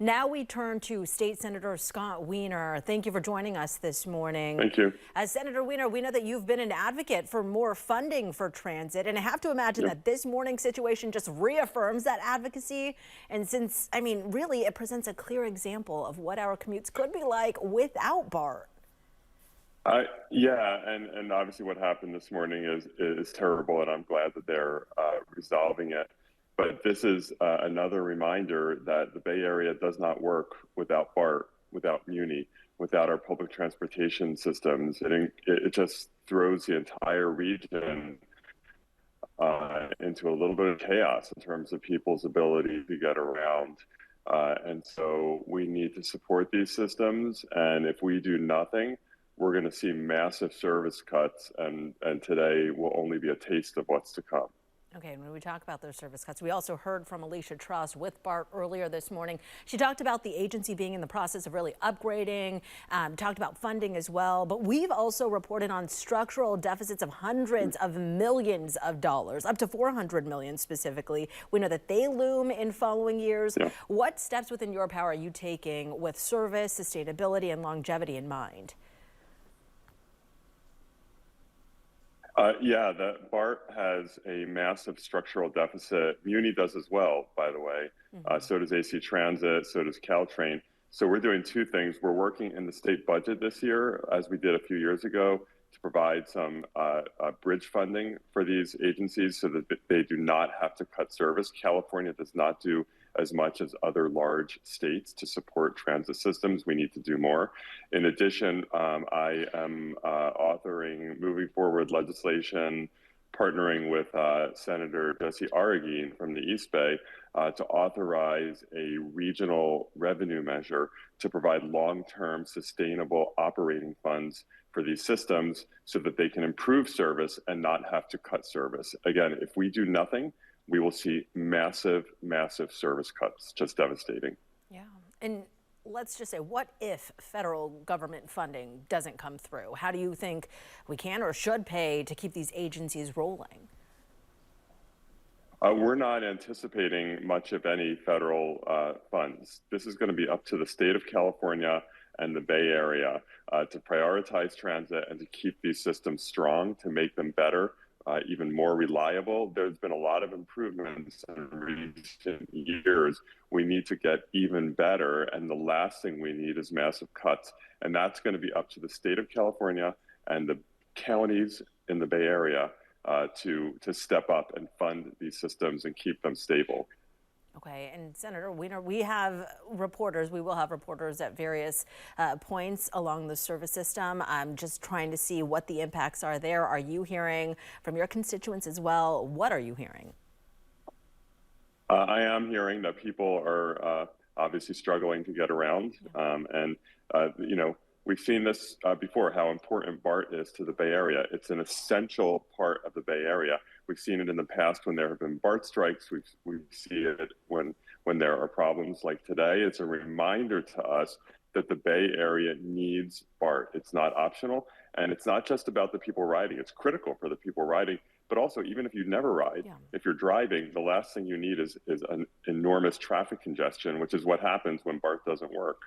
Now we turn to State Senator Scott Wiener. Thank you for joining us this morning. Thank you. As Senator Wiener, we know that you've been an advocate for more funding for transit, and I have to imagine that this morning's situation just reaffirms that advocacy. And since, I mean, really, it presents a clear example of what our commutes could be like without BART. Yeah, and obviously what happened this morning is terrible, and I'm glad that they're resolving it. But this is another reminder that the Bay Area does not work without BART, without Muni, without our public transportation systems. It just throws the entire region into a little bit of chaos in terms of people's ability to get around. And so we need to support these systems. And if we do nothing, we're going to see massive service cuts. And today will only be a taste of what's to come. Okay, and when we talk about those service cuts, we also heard from Alicia Truss with BART earlier this morning. She talked about the agency being in the process of really upgrading, talked about funding as well. But we've also reported on structural deficits of hundreds of millions of dollars, up to $400 million specifically. We know that they loom in following years. Yeah. What steps within your power are you taking with service, sustainability, and longevity in mind? Yeah, the BART has a massive structural deficit. Muni does as well, by the way. So does AC Transit, so does Caltrain. So we're doing two things. We're working in the state budget this year, as we did a few years ago, to provide some bridge funding for these agencies so that they do not have to cut service. California does not do as much as other large states to support transit systems. We need to do more. In addition, I am moving forward legislation, partnering with Senator Jesse Arreguín from the East Bay to authorize a regional revenue measure to provide long-term sustainable operating funds for these systems so that they can improve service and not have to cut service. Again, if we do nothing, we will see massive, massive service cuts, just devastating. Yeah, and let's just say, what if federal government funding doesn't come through? How do you think we can or should pay to keep these agencies rolling? We're not anticipating much of any federal funds. This is going to be up to the state of California and the Bay Area to prioritize transit and to keep these systems strong, to make them better, even more reliable. There's been a lot of improvements in recent years. We need to get even better, and the last thing we need is massive cuts. And that's going to be up to the state of California and the counties in the Bay Area to step up and fund these systems and keep them stable. Okay, and Senator Wiener, we will have reporters at various points along the service system. I'm just trying to see what the impacts are there. Are you hearing from your constituents as well? What are you hearing? I am hearing that people are obviously struggling to get around. You know, we've seen this before, how important BART is to the Bay Area. It's an essential part of the Bay Area. We've seen it in the past when there have been BART strikes. We see it when there are problems like today. It's a reminder to us that the Bay Area needs BART. It's not optional, and it's not just about the people riding. It's critical for the people riding, but also even if you never ride, if you're driving, the last thing you need is an enormous traffic congestion, which is what happens when BART doesn't work.